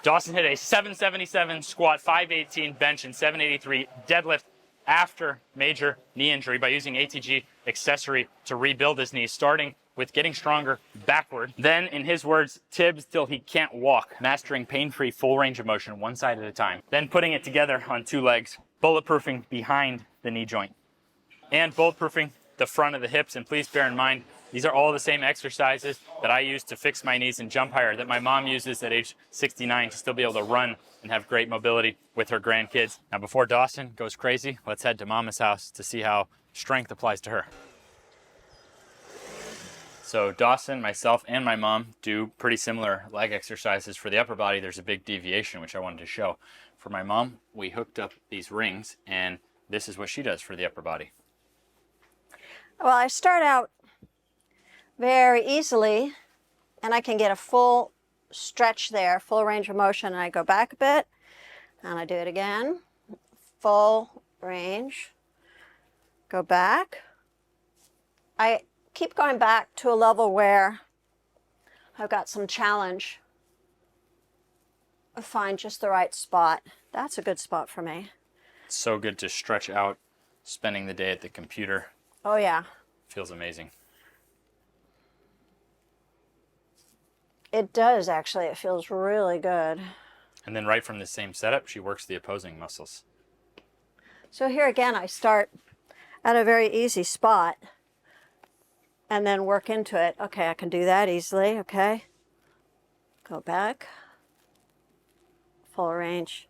Dawson hit a 777 squat, 518 bench, and 783 deadlift after major knee injury by using ATG accessory to rebuild his knees, starting with getting stronger backward. Then, in his words, Tibbs till he can't walk, mastering pain-free full range of motion, one side at a time. Then putting it together on two legs, bulletproofing behind the knee joint, and bulletproofing the front of the hips. And please bear in mind, these are all the same exercises that I use to fix my knees and jump higher, that my mom uses at age 69 to still be able to run and have great mobility with her grandkids. Now, before Dawson goes crazy, let's head to Mama's house to see how strength applies to her. So Dawson, myself, and my mom do pretty similar leg exercises. For the upper body, there's a big deviation, which I wanted to show. For my mom, we hooked up these rings, and this is what she does for the upper body. Well, I start out very easily, and I can get a full stretch there, full range of motion, and I go back a bit, and I do it again, full range, go back. I keep going back to a level where I've got some challenge. I find just the right spot. That's a good spot for me. It's so good to stretch out, spending the day at the computer. Oh yeah. Feels amazing. It does, actually. It feels really good. And then right from the same setup, she works the opposing muscles. So here again, I start at a very easy spot and then work into it. Okay, I can do that easily, okay. Go back, full range.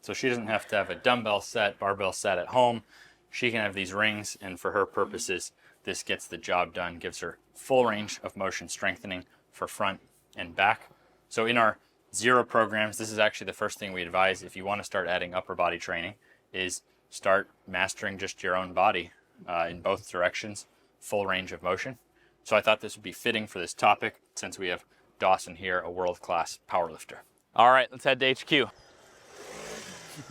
So she doesn't have to have a dumbbell set, barbell set at home. She can have these rings, and for her purposes, this gets the job done, gives her full range of motion strengthening for front and back. So in our zero programs, this is actually the first thing we advise if you want to start adding upper body training, is start mastering just your own body in both directions, full range of motion. So I thought this would be fitting for this topic since we have Dawson here, a world-class powerlifter. All right, let's head to HQ.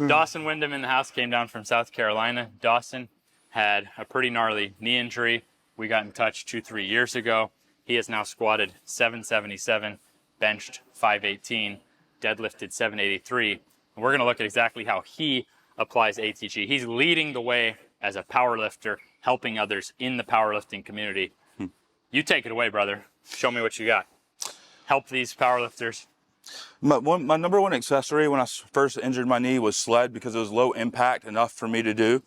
Dawson Windham in the house, came down from South Carolina. Dawson had a pretty gnarly knee injury. We got in touch 2-3 years ago. He has now squatted 777, benched 518, deadlifted 783. And we're going to look at exactly how he applies ATG. He's leading the way as a powerlifter, helping others in the powerlifting community. You take it away, brother. Show me what you got. Help these powerlifters. My number one accessory when I first injured my knee was sled, because it was low impact enough for me to do,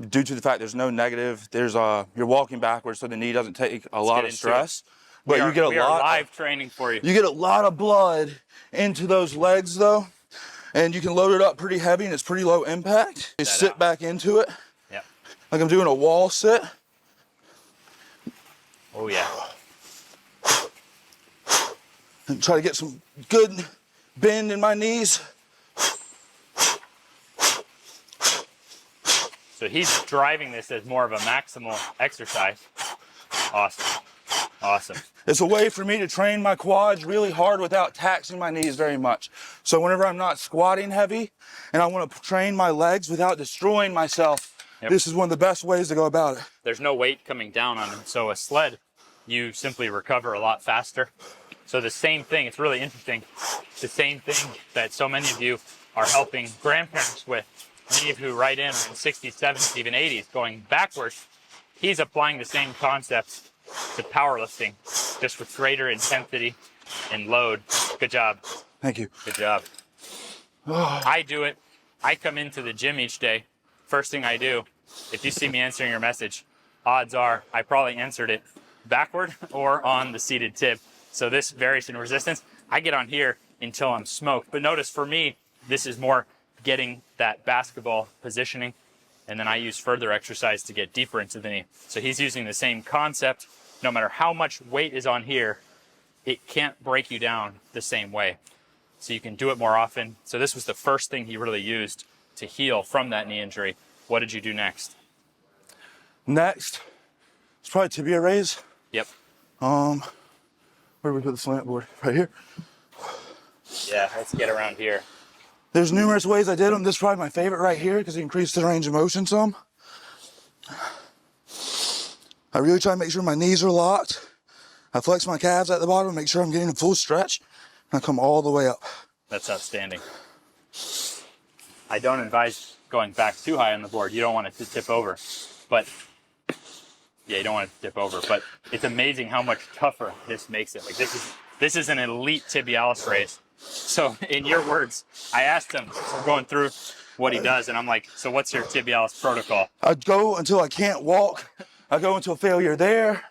due to the fact there's no negative. There's you're walking backwards, so the knee doesn't take a lot of stress. But you get a lot. Live training for you. You get a lot of blood into those legs though, and you can load it up pretty heavy, and it's pretty low impact. You sit back into it. Yeah. Like I'm doing a wall sit. Oh yeah. And try to get some good bend in my knees. So he's driving this as more of a maximal exercise. Awesome. Awesome. It's a way for me to train my quads really hard without taxing my knees very much. So whenever I'm not squatting heavy and I want to train my legs without destroying myself, this is one of the best ways to go about it. There's no weight coming down on him. So a sled, you simply recover a lot faster. So the same thing, it's really interesting, the same thing that so many of you are helping grandparents with, many of who write in 60s, 70s, even 80s, going backwards, he's applying the same concepts to powerlifting, just with greater intensity and load. Good job. Thank you. Good job. I do it. I come into the gym each day. First thing I do, if you see me answering your message, odds are I probably answered it backward or on the seated tib. So this varies in resistance. I get on here until I'm smoked. But notice for me, this is more getting that basketball positioning. And then I use further exercise to get deeper into the knee. So he's using the same concept. No matter how much weight is on here, it can't break you down the same way. So you can do it more often. So this was the first thing he really used to heal from that knee injury. What did you do next? Next, it's probably tibia raise. Yep. Where do we put the slant board? Right here? Yeah, let's get around here. There's numerous ways I did them. This is probably my favorite right here because it increased the range of motion some. I really try to make sure my knees are locked. I flex my calves at the bottom, make sure I'm getting a full stretch, and I come all the way up. That's outstanding. I don't advise going back too high on the board. You don't want it to tip over, but yeah, you don't want it to tip over. But it's amazing how much tougher this makes it. Like this is an elite tibialis raise. So in your words, I asked him, we're going through what he does, and I'm like, so what's your tibialis protocol? I go until I can't walk. I go until failure there.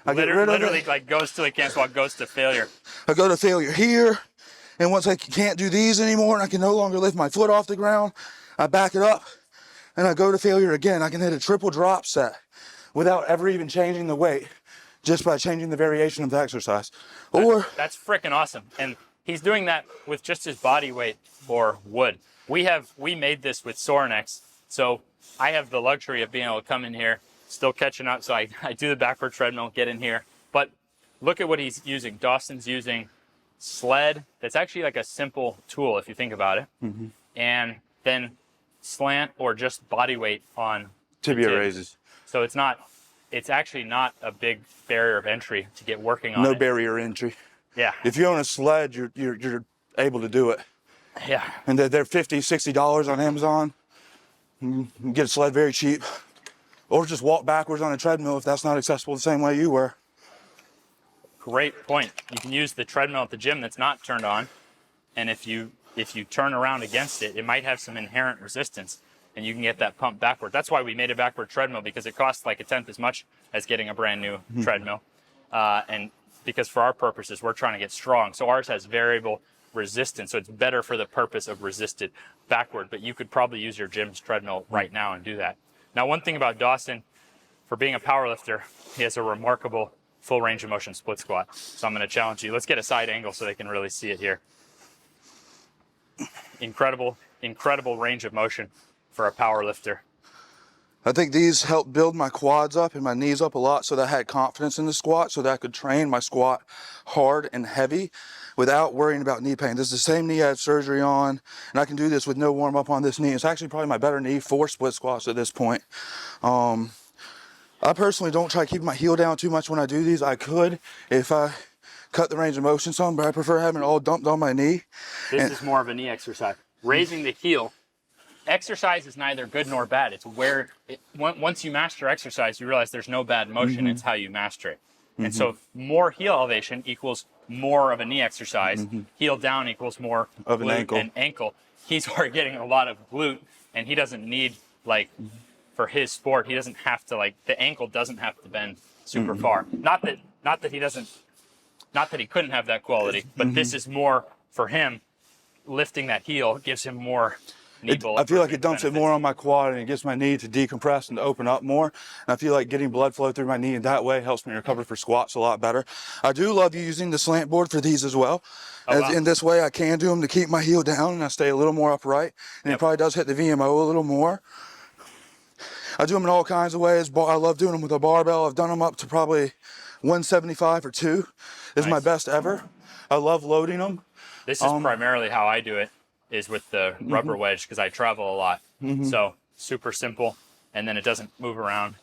I get rid of Literally, it. like goes till he can't walk, goes to failure. I go to failure here. And once I can't do these anymore and I can no longer lift my foot off the ground, I back it up and I go to failure again. I can hit a triple drop set without ever even changing the weight, just by changing the variation of the exercise. That's freaking awesome. And he's doing that with just his body weight or wood. We made this with Sorinex, so I have the luxury of being able to come in here, still catching up. So I do the backward treadmill, get in here. But look at what he's using. Dawson's using sled. That's actually like a simple tool if you think about it. Mm-hmm. And then slant or just body weight on tibia raises. So it's actually not a big barrier of entry to get working on No it. barrier entry. Yeah. If you own a sled, you're able to do it. Yeah. And they're $50, $60 on Amazon. You can get a sled very cheap. Or just walk backwards on a treadmill if that's not accessible the same way you were. Great point. You can use the treadmill at the gym that's not turned on, and if you turn around against it, it might have some inherent resistance, and you can get that pump backward. That's why we made a backward treadmill, because it costs like 1/10 as much as getting a brand new treadmill. And because for our purposes, we're trying to get strong. So ours has variable resistance, so it's better for the purpose of resisted backward, but you could probably use your gym's treadmill right now and do that. Now, one thing about Dawson, for being a powerlifter, he has a remarkable full range of motion split squat. So I'm going to challenge you. Let's get a side angle so they can really see it here. Incredible range of motion for a power lifter. I think these helped build my quads up and my knees up a lot so that I had confidence in the squat, so that I could train my squat hard and heavy without worrying about knee pain. This is the same knee I had surgery on, and I can do this with no warm up on this knee. It's actually probably my better knee for split squats at this point. I personally don't try to keep my heel down too much when I do these. I could if I cut the range of motion some, but I prefer having it all dumped on my knee. This is more of a knee exercise. Raising the heel. Exercise is neither good nor bad. It's where, once you master exercise, you realize there's no bad motion. Mm-hmm. It's how you master it. Mm-hmm. And so more heel elevation equals more of a knee exercise. Mm-hmm. Heel down equals more of an ankle. And ankle. He's already getting a lot of glute, and he doesn't need, like, for his sport, he doesn't have to, like, the ankle doesn't have to bend super far. Not that he couldn't have that quality, but this is more for him. Lifting that heel gives him more knee I feel like it dumps it more on my quad, and it gets my knee to decompress and to open up more. And I feel like getting blood flow through my knee in that way helps me recover for squats a lot better. I do love using the slant board for these as well. In this way, I can do them to keep my heel down, and I stay a little more upright. And it probably does hit the VMO a little more. I do them in all kinds of ways. I love doing them with a barbell. I've done them up to probably 175 or 2 is my best ever. I love loading them. This is primarily how I do it, is with the rubber wedge, because I travel a lot. So super simple, and then it doesn't move around.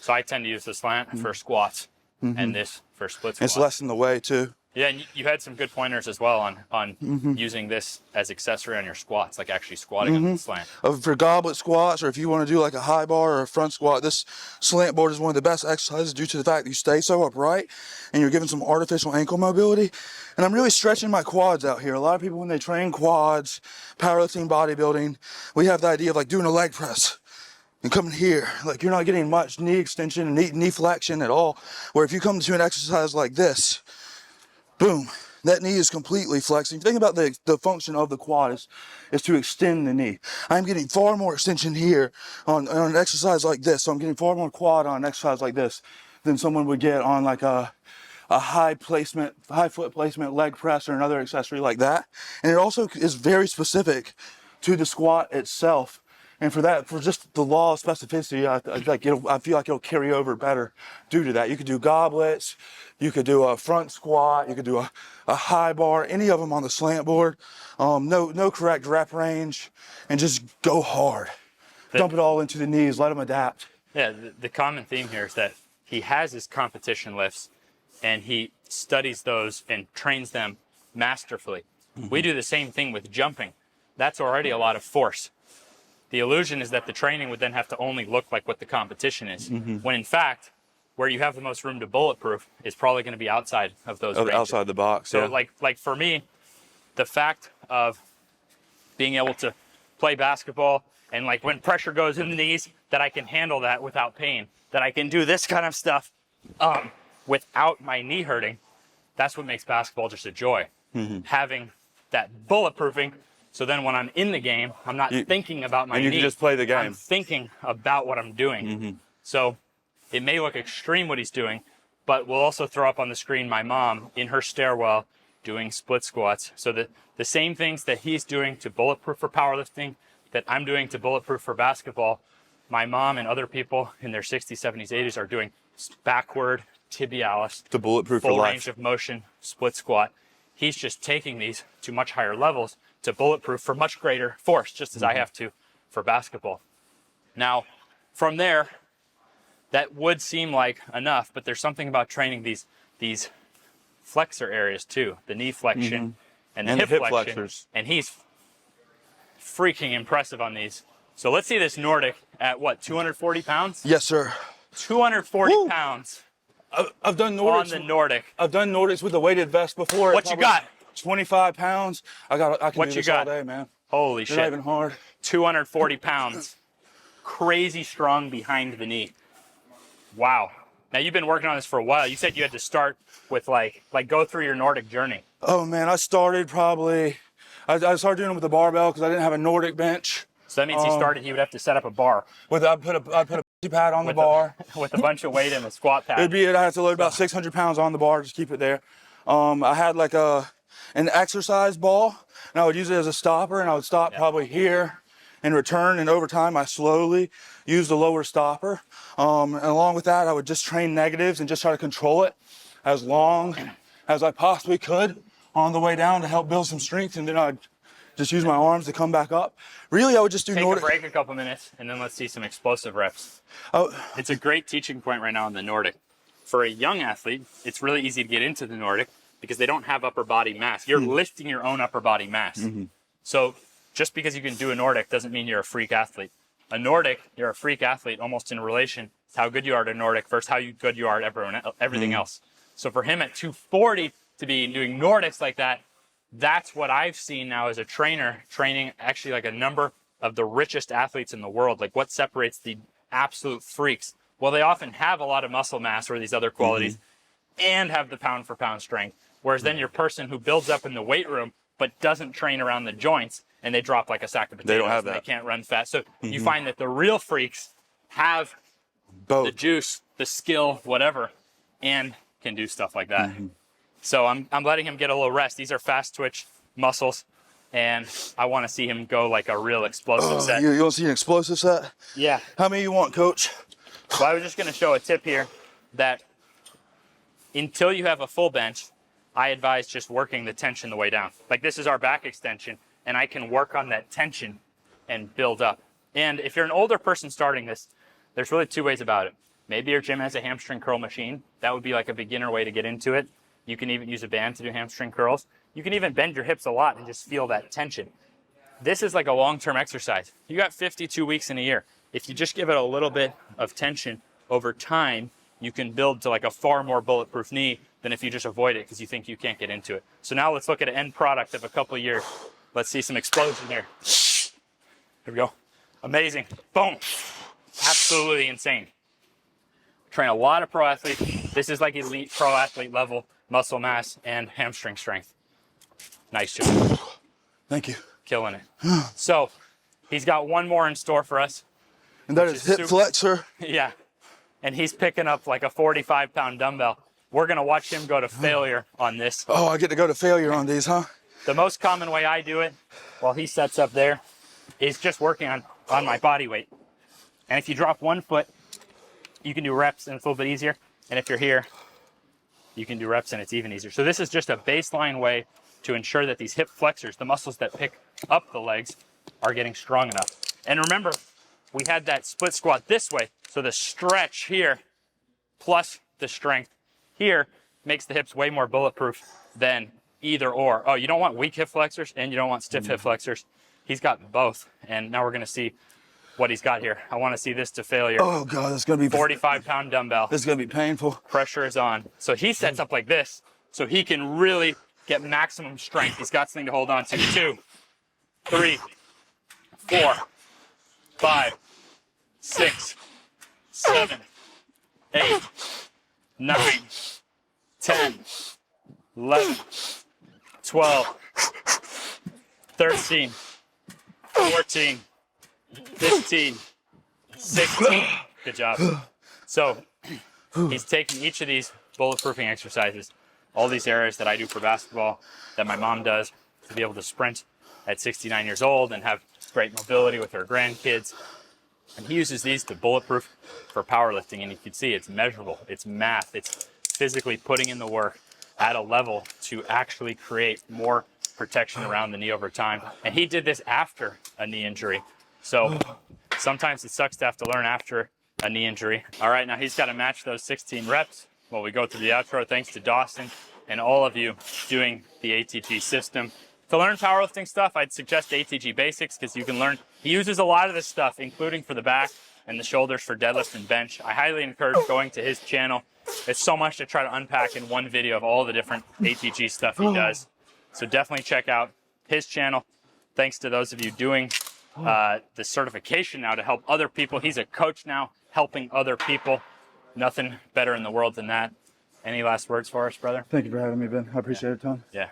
So I tend to use the slant for squats and this for split squats. It's less in the way too. Yeah, and you had some good pointers as well on using this as accessory on your squats, like actually squatting on the slant. For goblet squats, or if you want to do like a high bar or a front squat, this slant board is one of the best exercises due to the fact that you stay so upright and you're getting some artificial ankle mobility. And I'm really stretching my quads out here. A lot of people, when they train quads, powerlifting, bodybuilding, we have the idea of like doing a leg press and coming here. Like, you're not getting much knee extension and knee flexion at all. Where if you come to an exercise like this, boom, that knee is completely flexing. Think about the function of the quad is to extend the knee. I'm getting far more extension here on an exercise like this. So I'm getting far more quad on an exercise like this than someone would get on like a high foot placement leg press or another accessory like that. And it also is very specific to the squat itself. And for just the law of specificity, I feel like it'll carry over better due to that. You could do goblets, you could do a front squat, you could do a high bar, any of them on the slant board. No correct rep range, and just go hard. Dump it all into the knees, let them adapt. Yeah, the common theme here is that he has his competition lifts, and he studies those and trains them masterfully. We do the same thing with jumping. That's already a lot of force. The illusion is that the training would then have to only look like what the competition is, when in fact, where you have the most room to bulletproof is probably going to be outside of those ranges. Outside the box. So yeah. like for me, the fact of being able to play basketball and like when pressure goes in the knees, that I can handle that without pain, that I can do this kind of stuff without my knee hurting, that's what makes basketball just a joy. Having that bulletproofing, so then when I'm in the game, I'm not thinking about my knee. And you can just play the game. I'm thinking about what I'm doing. So it may look extreme what he's doing, but we'll also throw up on the screen my mom in her stairwell doing split squats. So the same things that he's doing to bulletproof for powerlifting, that I'm doing to bulletproof for basketball, my mom and other people in their 60s, 70s, 80s are doing backward, tibialis, To bulletproof for full life. range of motion, split squat. He's just taking these to much higher levels to bulletproof for much greater force, just as I have to for basketball. Now, from there, that would seem like enough, but there's something about training these flexor areas too, the knee flexion and the hip flexion. flexors. And he's freaking impressive on these. So let's see this Nordic at what, 240 pounds? Yes, sir. 240 Woo! pounds I've done on Nordics. the Nordic. I've done Nordics with a weighted vest before. What you got? 25 pounds. I can What do you this got? all day, man. Holy They're not shit. even hard. 240 pounds. Crazy strong behind the knee. Wow. Now you've been working on this for a while. You said you had to start with like go through your Nordic journey. Oh man, I started probably. I started doing it with a barbell because I didn't have a Nordic bench. So that means he would have to set up a bar I put a pad on the bar. with a bunch of weight and a squat pad. I had to load about 600 pounds on the bar, just keep it there. I had like an exercise ball, and I would use it as a stopper, and I would stop probably here and return, and over time I slowly used the lower stopper. And along with that, I would just train negatives and just try to control it as long as I possibly could on the way down to help build some strength, and then I'd just use my arms to come back up. Really, I would just do Take Nordic. a break a couple minutes, and then let's see some explosive reps. Oh, It's a great teaching point right now in the Nordic. For a young athlete, it's really easy to get into the Nordic because they don't have upper body mass. You're lifting your own upper body mass. So just because you can do a Nordic doesn't mean you're a freak athlete. A Nordic, you're a freak athlete almost in relation to how good you are at a Nordic versus how good you are at everything else. So for him at 240 to be doing Nordics like that, that's what I've seen now as a trainer, training actually like a number of the richest athletes in the world. Like what separates the absolute freaks? Well, they often have a lot of muscle mass or these other qualities and have the pound for pound strength. Whereas then your person who builds up in the weight room but doesn't train around the joints and they drop like a sack of potatoes. They don't have and that. They can't run fast. So you find that the real freaks have both. the juice, the skill, whatever, and can do stuff like that. So I'm letting him get a little rest. These are fast twitch muscles, and I want to see him go like a real explosive set. You want to see an explosive set? Yeah. How many you want, coach? So I was just going to show a tip here that until you have a full bench, I advise just working the tension the way down. Like this is our back extension, and I can work on that tension and build up. And if you're an older person starting this, there's really two ways about it. Maybe your gym has a hamstring curl machine. That would be like a beginner way to get into it. You can even use a band to do hamstring curls. You can even bend your hips a lot and just feel that tension. This is like a long-term exercise. You got 52 weeks in a year. If you just give it a little bit of tension over time, you can build to like a far more bulletproof knee than if you just avoid it because you think you can't get into it. So now let's look at an end product of a couple of years. Let's see some explosion here. Here we go. Amazing. Boom. Absolutely insane. Train a lot of pro athletes. This is like elite pro athlete level muscle mass and hamstring strength. Nice job. Thank you. Killing it. So he's got one more in store for us. And that Which is is hip super- flexor. Yeah. And he's picking up like a 45-pound dumbbell. We're going to watch him go to failure on this. Oh, I get to go to failure on these, huh? The most common way I do it while he sets up there is just working on my body weight. And if you drop one foot, you can do reps and it's a little bit easier. And if you're here, you can do reps and it's even easier. So this is just a baseline way to ensure that these hip flexors, the muscles that pick up the legs, are getting strong enough. And remember, we had that split squat this way. So the stretch here plus the strength here makes the hips way more bulletproof than either or. Oh, you don't want weak hip flexors and you don't want stiff hip flexors. He's got both. And now we're going to see what he's got here. I want to see this to failure. Oh God, that's gonna be 45-pound dumbbell. This is gonna be painful. Pressure is on. So he sets up like this so he can really get maximum strength. He's got something to hold on to. 2, 3, 4, 5, 6, 7, 8, 9, 10, 11, 12, 13, 14, 15, 16. Good job. So he's taking each of these bulletproofing exercises, all these areas that I do for basketball, that my mom does, to be able to sprint at 69 years old and have great mobility with her grandkids. And he uses these to bulletproof for powerlifting. And you can see it's measurable, it's math, it's physically putting in the work at a level to actually create more protection around the knee over time. And he did this after a knee injury. So sometimes it sucks to have to learn after a knee injury. All right, now he's got to match those 16 reps while we go through the outro. Thanks to Dawson and all of you doing the ATG system. To learn powerlifting stuff, I'd suggest ATG Basics because you can learn. He uses a lot of this stuff, including for the back and the shoulders for deadlift and bench. I highly encourage going to his channel. It's so much to try to unpack in one video of all the different ATG stuff he does. So definitely check out his channel. Thanks to those of you doing the certification now to help other people. He's a coach now, helping other people. Nothing better in the world than that. Any last words for us, brother? Thank you for having me, Ben. I appreciate it, Tom. Yeah.